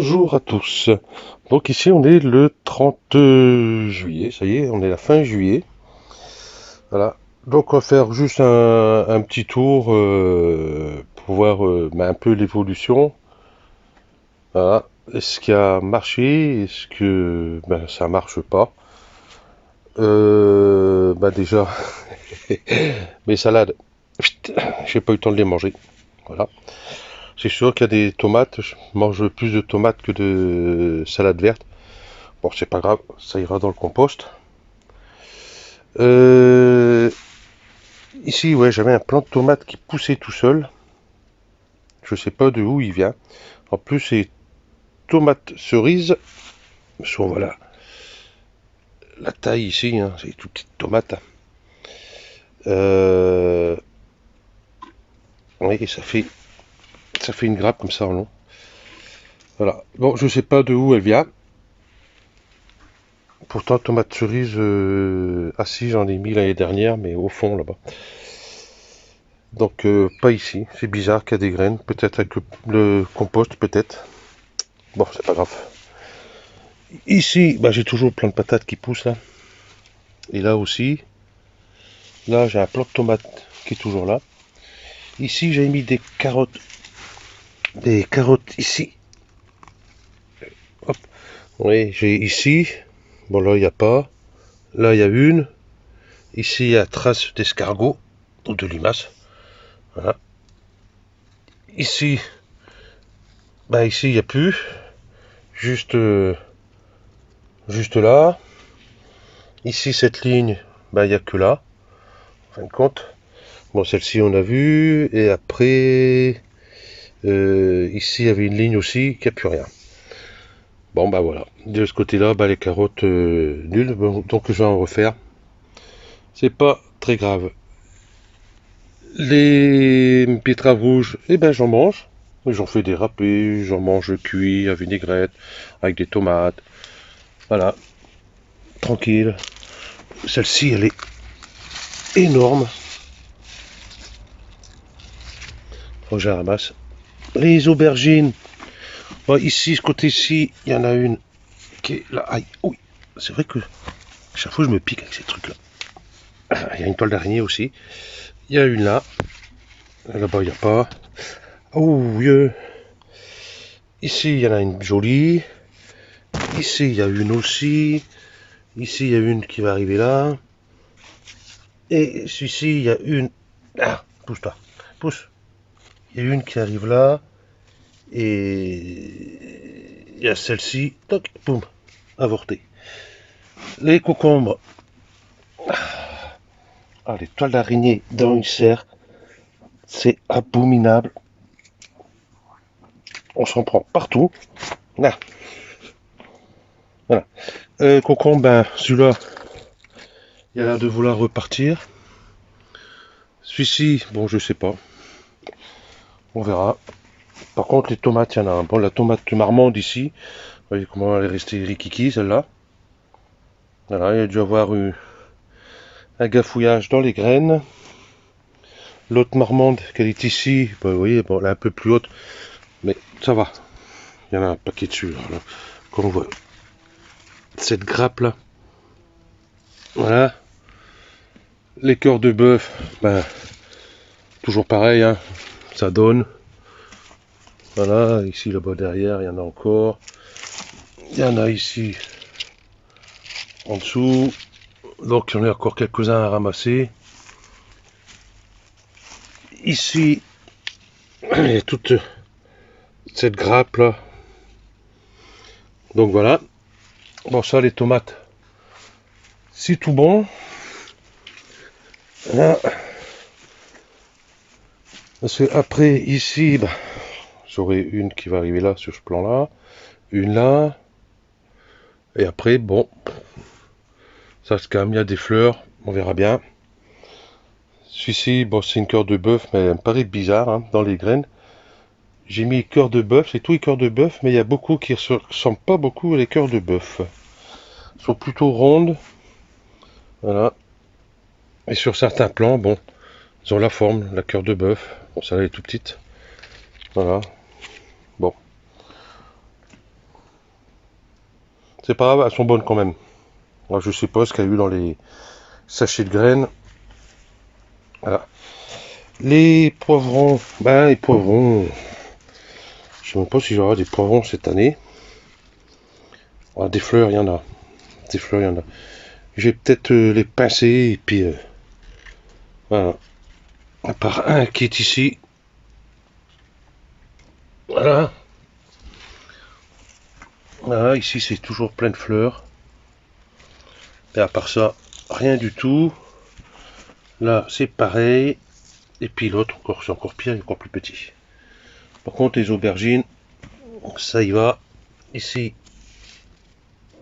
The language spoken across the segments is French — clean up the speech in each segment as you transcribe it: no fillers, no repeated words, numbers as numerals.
Bonjour à tous. Donc ici on est le 30 juillet, ça y est, on est la fin juillet. Voilà. Donc on va faire juste un petit tour pour voir un peu l'évolution. Voilà. Est-ce qu'il a marché? Est-ce que ça marche pas? Déjà, mes salades, j'ai pas eu le temps de les manger. Voilà. C'est sûr qu'il y a des tomates, je mange plus de tomates que de salade verte. Bon, c'est pas grave, ça ira dans le compost. Euh, Ici, ouais, j'avais un plant de tomate qui poussait tout seul. Je sais pas de où il vient. En plus, c'est tomate cerise. Soit voilà, la taille ici, hein, c'est une toute petite tomate. Euh, oui, ça fait une grappe comme ça en long. Voilà. Bon, je sais pas de où elle vient. Pourtant, tomate cerise, ah si, j'en ai mis l'année dernière, mais au fond là-bas. Donc, pas ici. C'est bizarre qu'il y a des graines. Peut-être avec le compost, peut-être. Bon, c'est pas grave. Ici, j'ai toujours plein de patates qui poussent là. Et là aussi. Là, j'ai un plant de tomates qui est toujours là. Ici, j'ai mis des carottes. Des carottes ici. Hop. Oui, j'ai ici. Bon, là, il n'y a pas. Là, il y a une. Ici, il y a trace d'escargot. Ou de limace. Voilà. Ici, ici, il n'y a plus. Juste, juste là. Ici, cette ligne, il n'y a que là. En fin de compte. Bon, celle-ci, on a vu. Et après, ici, il y avait une ligne aussi qui n'a plus rien. Bon, voilà. De ce côté-là, les carottes, nulles. Bon, donc, je vais en refaire. C'est pas très grave. Les betteraves rouges, j'en mange. J'en fais des râpés, j'en mange cuit, à vinaigrette, avec des tomates. Voilà. Tranquille. Celle-ci, elle est énorme. Faut que je la ramasse. Les aubergines. Bon, ici, ce côté-ci, il y en a une qui est là. Aïe, oui. C'est vrai que chaque fois, je me pique avec ces trucs-là. Il y a une toile d'araignée aussi. Il y a une là. Là-bas, il n'y a pas. Oh, oui. Ici, il y en a une jolie. Ici, il y a une aussi. Ici, il y a une qui va arriver là. Et ici, il y a une. Ah, pousse pas. Pousse. Il y a une qui arrive là. Et il y a celle-ci. Toc, boum. Avortée. Les concombres. Ah, les toiles d'araignée dans une serre. C'est abominable. On s'en prend partout. Là. Voilà. Concombre, celui-là, il a l'air de vouloir repartir. Celui-ci, bon, je sais pas. On verra. Par contre, les tomates, il y en a un. Bon, la tomate marmande ici, vous voyez comment elle est restée rikiki, celle-là. Voilà, il y a dû avoir eu un gafouillage dans les graines. L'autre marmande, qu'elle est ici, vous voyez, bon, elle est un peu plus haute, mais ça va. Il y en a un paquet dessus, là. Comme on voit. Cette grappe-là. Voilà. Les cœurs de bœuf, toujours pareil, hein, ça donne. Voilà, ici là-bas derrière, il y en a encore. Il y en a ici en dessous. Donc il y en a encore quelques-uns à ramasser. Ici, il y a toute cette grappe là. Donc voilà. Bon, ça, les tomates, c'est tout bon. Là. Parce que après, ici, j'aurai une qui va arriver là, sur ce plan-là. Une là. Et après, bon, ça se calme, il y a des fleurs, on verra bien. Celui-ci, bon, c'est une cœur de bœuf, mais elle me paraît bizarre, hein, dans les graines. J'ai mis cœur de bœuf, c'est tous les cœurs de bœuf, mais il y a beaucoup qui ne ressemblent pas beaucoup à les cœurs de bœuf. Elles sont plutôt rondes. Voilà. Et sur certains plants, bon, ils ont la forme, la cœur de bœuf. Bon, ça là, elle est tout petite. Voilà. Bon. C'est pas grave, elles sont bonnes quand même. Alors, je sais pas ce qu'il y a eu dans les sachets de graines. Voilà. Les poivrons, les poivrons, je sais même pas si j'aurai des poivrons cette année. Des fleurs, il y en a. Des fleurs, il y en a. Je vais peut-être les pincer et puis voilà. À part un qui est ici. Voilà. Voilà, ici c'est toujours plein de fleurs. Et à part ça, rien du tout. Là, c'est pareil. Et puis l'autre, encore, c'est encore pire, il est encore plus petit. Par contre, les aubergines, ça y va. Ici,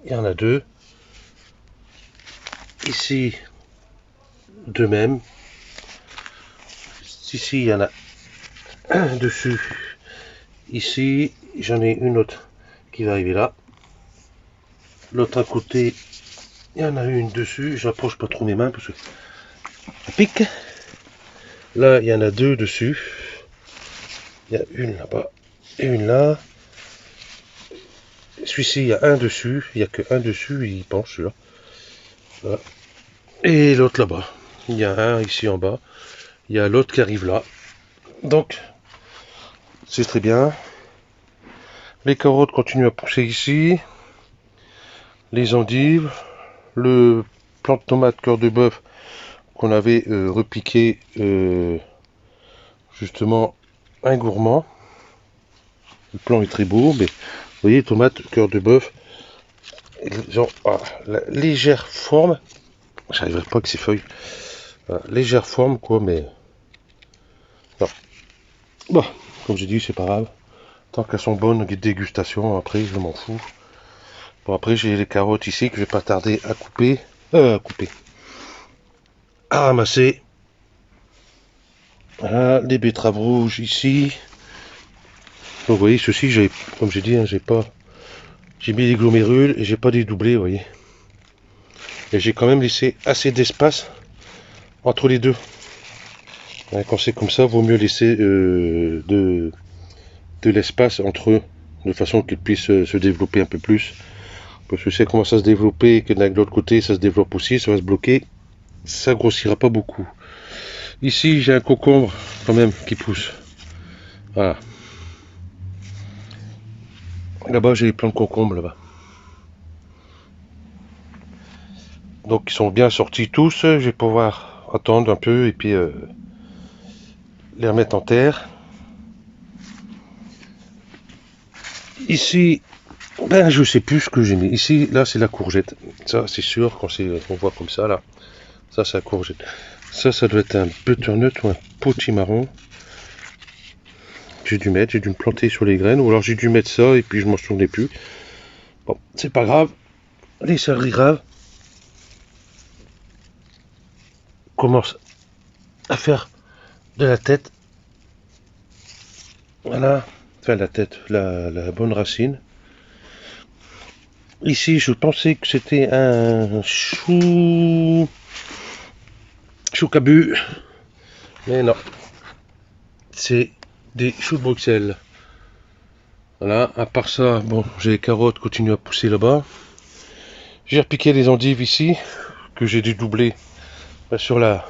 il y en a deux. Ici, deux même. Ici, il y en a un dessus. Ici, j'en ai une autre qui va arriver là. L'autre à côté, il y en a une dessus. J'approche pas trop mes mains parce que ça pique. Là, il y en a deux dessus. Il y a une là-bas et une là. Celui-ci, il y a un dessus. Il n'y a que un dessus, il penche celui-là. Voilà. Et l'autre là-bas. Il y a un ici en bas. Il y a l'autre qui arrive là. Donc, c'est très bien. Les carottes continuent à pousser ici. Les endives. Le plant de tomate cœur de bœuf qu'on avait repiqué justement un gourmand. Le plant est très beau, mais vous voyez, tomate cœur de bœuf, genre la légère forme. J'arriverai pas avec ces feuilles. Légère forme quoi, mais non. Bon, comme j'ai dit, c'est pas grave. Tant qu'elles sont bonnes, dégustation, après je m'en fous. Bon, après j'ai les carottes ici que je vais pas tarder à couper. À ramasser. Voilà, les betteraves rouges ici. Donc vous voyez, ceci, comme j'ai dit, j'ai mis des glomérules et j'ai pas dédoublé, vous voyez. Et j'ai quand même laissé assez d'espace entre les deux. Quand c'est comme ça, vaut mieux laisser de l'espace entre eux, de façon qu'ils puissent se développer un peu plus. Parce que c'est comment ça se développer, et que de l'autre côté ça se développe aussi, ça va se bloquer, ça grossira pas beaucoup. Ici j'ai un concombre quand même qui pousse. Voilà. Là-bas j'ai les plants de concombre là-bas. Donc ils sont bien sortis tous, je vais pouvoir attendre un peu et puis les remettre en terre. Ici, je sais plus ce que j'ai mis. Ici, là c'est la courgette. Ça c'est sûr, quand on voit comme ça là. Ça c'est la courgette. Ça doit être un butternut ou un potimarron. J'ai dû me planter sur les graines. Ou alors j'ai dû mettre ça et puis je m'en souvenais plus. Bon, c'est pas grave. Les céleris raves commencent à faire de la tête. Voilà. Enfin la tête, la bonne racine. Ici, je pensais que c'était un chou cabu. Mais non. C'est des choux de Bruxelles. Voilà, à part ça, bon, j'ai les carottes qui continuent à pousser là-bas. J'ai repiqué les endives ici, que j'ai dédoublé sur la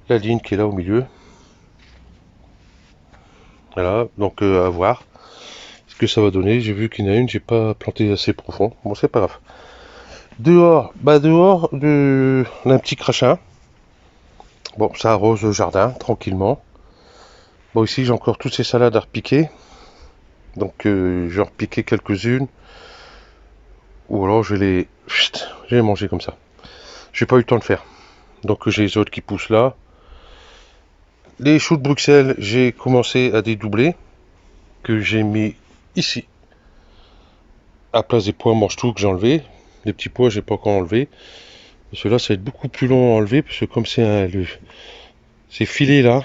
ligne qui est là au milieu. Voilà, donc à voir ce que ça va donner. J'ai vu qu'il y en a une, j'ai pas planté assez profond. Bon, c'est pas grave. Dehors, on a un petit crachin. Bon, ça arrose le jardin, tranquillement. Bon, ici, j'ai encore toutes ces salades à repiquer. Donc, je vais en repiquer quelques-unes. Ou alors, je vais les manger comme ça. J'ai pas eu le temps de faire. Donc, j'ai les autres qui poussent là. Les choux de Bruxelles, j'ai commencé à dédoubler. Que j'ai mis ici. À place des pois mange-tout que j'ai enlevé. Les petits pois, j'ai pas encore enlevé. Ceux-là, ça va être beaucoup plus long à enlever. Parce que comme c'est filé là.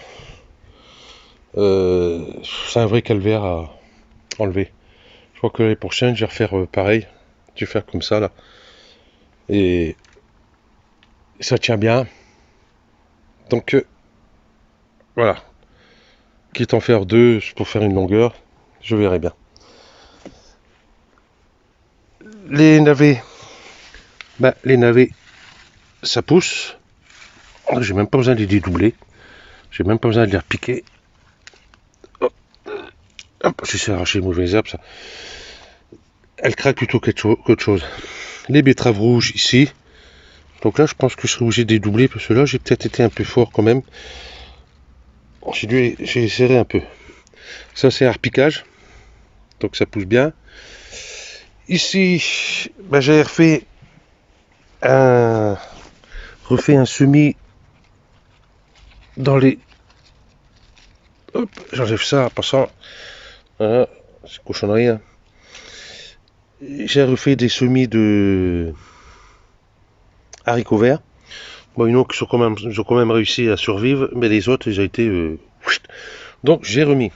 C'est un vrai calvaire à enlever. Je crois que l'année prochaine, je vais refaire pareil. Je vais faire comme ça là. Et ça tient bien. Donc voilà. Quitte en faire deux pour faire une longueur, je verrai bien. les navets, les navets, ça pousse. J'ai même pas besoin de les dédoubler. J'ai même pas besoin de les repiquer. Hop, je suis arraché les mauvaises herbes, ça. Elle craque plutôt qu'autre chose. Les betteraves rouges ici. Donc là, je pense que je serai obligé de dédoubler parce que là, j'ai peut-être été un peu fort quand même. J'ai serré un peu. Ça, c'est un repiquage. Donc ça pousse bien. Ici, j'ai refait un semis dans les... Hop, j'enlève ça en passant. Voilà, c'est cochonnerie. Hein. J'ai refait des semis de haricots verts. Bon, ils ont quand même réussi à survivre, mais les autres, ils ont été... Donc, j'ai remis.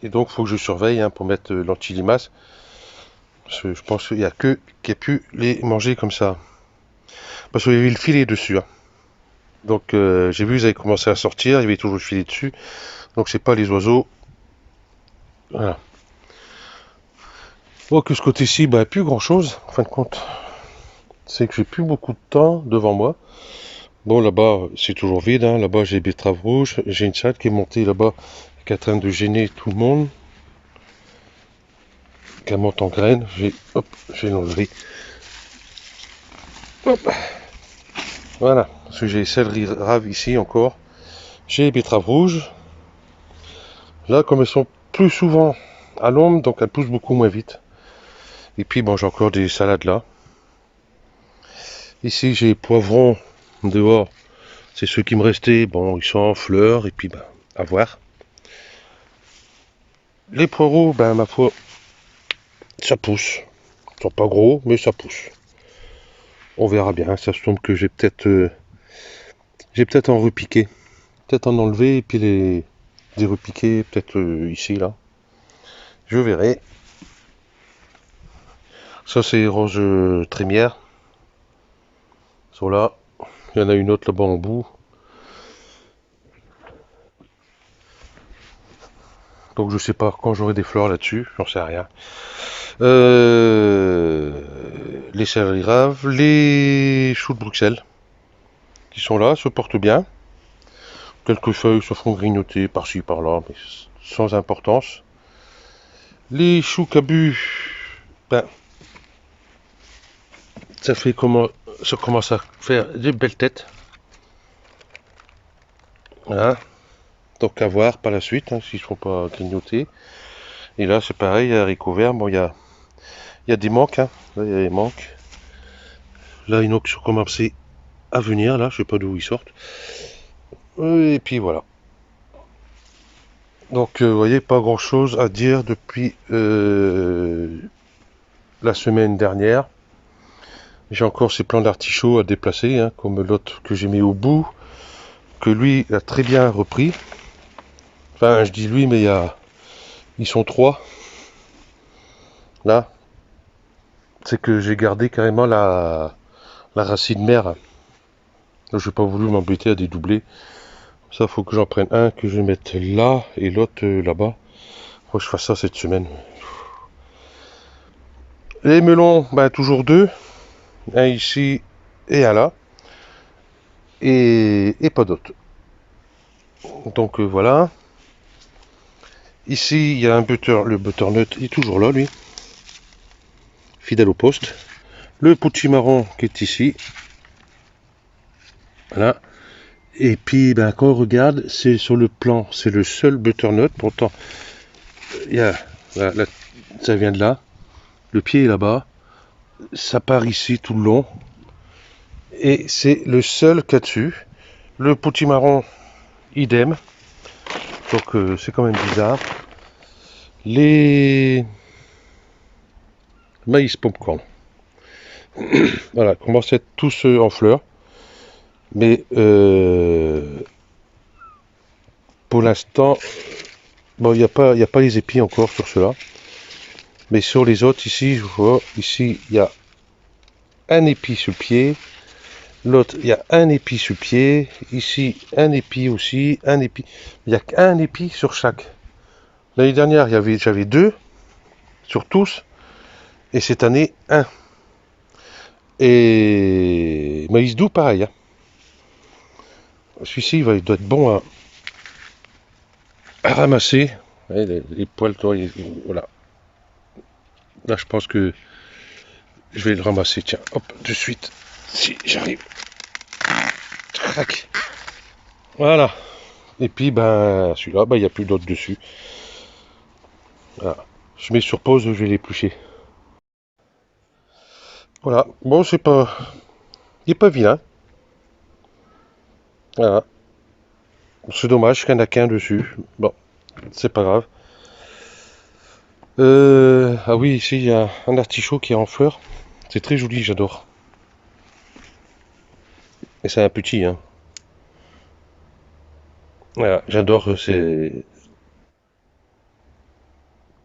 Et donc, il faut que je surveille pour mettre l'anti-limace. Parce que je pense qu'il n'y a que qui a pu les manger comme ça. Parce qu'il y avait le filet dessus. Hein. Donc, j'ai vu, ils avaient commencé à sortir, il y avait toujours le filet dessus. Donc, c'est pas les oiseaux. Voilà. Bon, que ce côté-ci, plus grand-chose, en fin de compte. C'est que j'ai plus beaucoup de temps devant moi. Bon, là-bas, c'est toujours vide. Hein. Là-bas, j'ai les betteraves rouges. J'ai une chatte qui est montée là-bas, qui est en train de gêner tout le monde. Qui monte en graines. J'ai l'enlevé. Hop. Voilà. Parce que j'ai les céleri raves ici encore. J'ai les betteraves rouges. Là, comme elles sont plus souvent à l'ombre, donc elles poussent beaucoup moins vite. Et puis, bon, j'ai encore des salades là. Ici, j'ai les poivrons dehors. C'est ceux qui me restaient. Bon, ils sont en fleurs. Et puis, à voir. Les poireaux, ma foi, ça pousse. Ils sont pas gros, mais ça pousse. On verra bien. Ça se tombe que j'ai peut-être en repiqué. Peut-être en enlever et puis les repiquer peut-être ici, là. Je verrai. Ça, c'est rose trémière. Sur là. Il y en a une autre là-bas en bout. Donc je sais pas quand j'aurai des fleurs là-dessus, j'en sais rien. Les céleri raves, les choux de Bruxelles qui sont là, se portent bien. Quelques feuilles se font grignoter par-ci par-là, mais sans importance. Les choux cabus, ça commence à faire des belles têtes. Voilà. Donc à voir par la suite, s'ils ne sont pas grignotés. Et là c'est pareil, il y a haricots verts, bon il y a des manques, là il y a des manques. Là ils ont commencé à venir, là je sais pas d'où ils sortent. Et puis voilà. Donc vous voyez, pas grand chose à dire depuis la semaine dernière. J'ai encore ces plants d'artichaut à déplacer, comme l'autre que j'ai mis au bout, que lui a très bien repris. Enfin je dis lui, mais ils sont 3. Là, c'est que j'ai gardé carrément la racine mère. Je n'ai pas voulu m'embêter à dédoubler. Ça, faut que j'en prenne un, que je mette là et l'autre là-bas. Faut que je fasse ça cette semaine. Les melons, toujours 2. Un ici et un là. Et pas d'autres. Donc voilà. Ici, il y a un le butternut, il est toujours là, lui. Fidèle au poste. Le potimarron qui est ici. Voilà. Et puis, quand on regarde, c'est sur le plan, c'est le seul butternut. Pourtant, il y a, ça vient de là. Le pied est là-bas. Ça part ici tout le long. Et c'est le seul qu'il y a dessus. Le potimarron, idem. Donc, c'est quand même bizarre. Les maïs popcorn. Voilà, commencent à être tous en fleurs. Mais pour l'instant, bon, il n'y a pas les épis encore sur ceux-là. Mais sur les autres, ici, je vois, ici, il y a un épi sur le pied. L'autre, il y a un épi sur le pied. Ici, un épi aussi, un épi. Il n'y a qu'un épi sur chaque. L'année dernière, j'avais 2 sur tous. Et cette année, 1. Et maïs doux, pareil. Hein. Celui-ci, il doit être bon à ramasser. Ouais, les poils, toi, voilà. Là, je pense que je vais le ramasser. Tiens, hop, de suite. Si j'arrive. Crac. Voilà. Et puis, ben, celui-là, ben, il n'y a plus d'autres dessus. Voilà. Je mets sur pause, je vais l'éplucher. Voilà. Bon, c'est pas... Il n'est pas vilain. Voilà. C'est dommage qu'il n'y en a qu'un dessus. Bon, c'est pas grave. Ah oui, ici, il y a un artichaut qui est en fleurs. C'est très joli, j'adore. Et c'est un petit, hein. Voilà, j'adore, c'est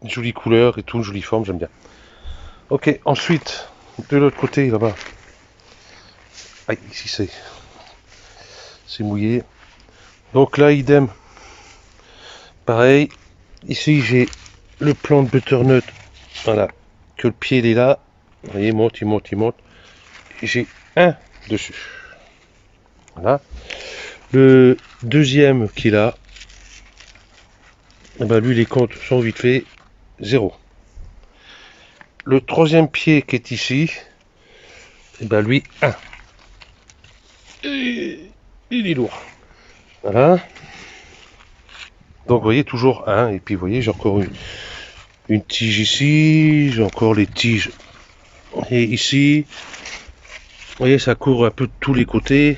une jolie couleur et tout, une jolie forme, j'aime bien. Ok, ensuite, de l'autre côté, là-bas. Aïe, ici c'est mouillé. Donc là, idem. Pareil, ici j'ai le plant de butternut. Voilà, que le pied il est là. Vous voyez, il monte, il monte, il monte. Et j'ai un dessus. Voilà. Le deuxième qui est là, eh ben lui les comptes sont vite fait 0. Le troisième pied qui est ici, eh ben lui 1. Et il est lourd. Voilà. Donc vous voyez toujours 1. Et puis vous voyez j'ai encore une tige ici, j'ai encore les tiges. Et ici, vous voyez ça court un peu de tous les côtés.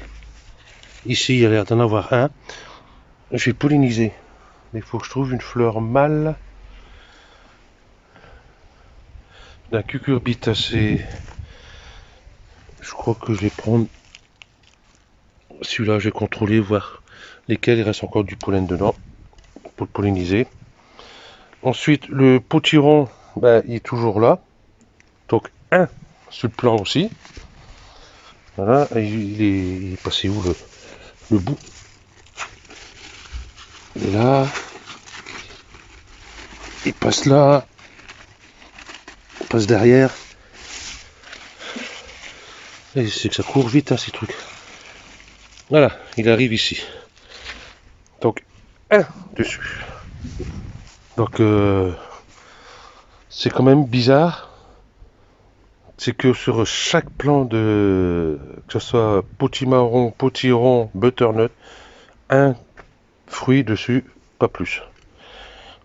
Ici il y a l'air d'en avoir un. Je vais polliniser. Mais il faut que je trouve une fleur mâle. La cucurbitacée. Je crois que je vais prendre celui-là, je vais contrôler, voir lesquels il reste encore du pollen dedans pour le polliniser. Ensuite, le potiron, ben, il est toujours là. Donc, un sur le plan aussi. Voilà, il est passé où le bout? Il est là. Il passe là. Il passe derrière. Et c'est que ça court vite, hein, ces trucs. Voilà, il arrive ici. Donc, un dessus. Donc, c'est quand même bizarre. C'est que sur chaque plan de, que ce soit potimarron, potiron, butternut, un fruit dessus, pas plus.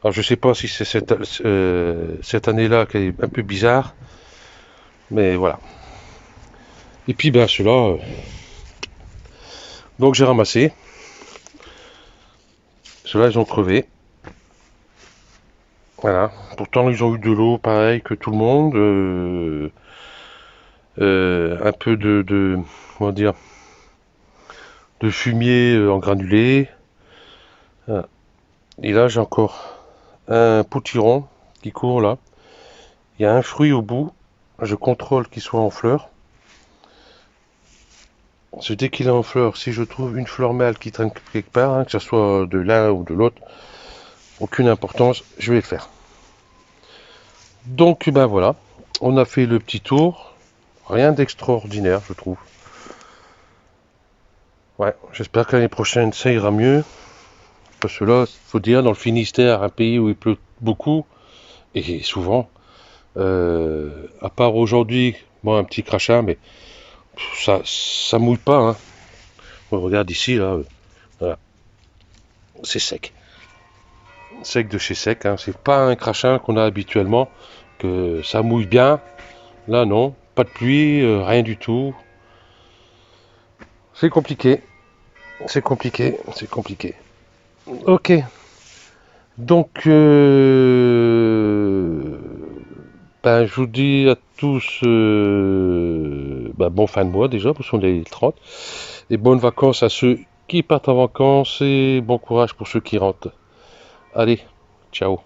Alors je sais pas si c'est cette année-là qui est un peu bizarre, mais voilà. Et puis ben ceux-là, donc j'ai ramassé. Ceux-là ils ont crevé. Voilà. Pourtant ils ont eu de l'eau pareil que tout le monde. Un peu comment dire, de fumier en granulé. Voilà. Et là j'ai encore un potiron qui court là. Il y a un fruit au bout. Je contrôle qu'il soit en fleurs. Dès qu'il est en fleurs, si je trouve une fleur mâle qui traîne quelque part, hein, que ce soit de l'un ou de l'autre, aucune importance, je vais le faire. Donc ben voilà, on a fait le petit tour. Rien d'extraordinaire, je trouve. Ouais, j'espère que l'année prochaine ça ira mieux. Parce que là, il faut dire, dans le Finistère, un pays où il pleut beaucoup, et souvent, à part aujourd'hui, bon, un petit crachat, mais ça mouille pas. Hein. On regarde ici, là, voilà, c'est sec. Sec de chez sec, hein. C'est pas un crachin qu'on a habituellement, que ça mouille bien. Là, non, pas de pluie, rien du tout. C'est compliqué, c'est compliqué, c'est compliqué. Ok, donc, ben, je vous dis à tous ben, bon fin de mois déjà, parce qu'on est le 30, et bonnes vacances à ceux qui partent en vacances, et bon courage pour ceux qui rentrent. Allez, ciao.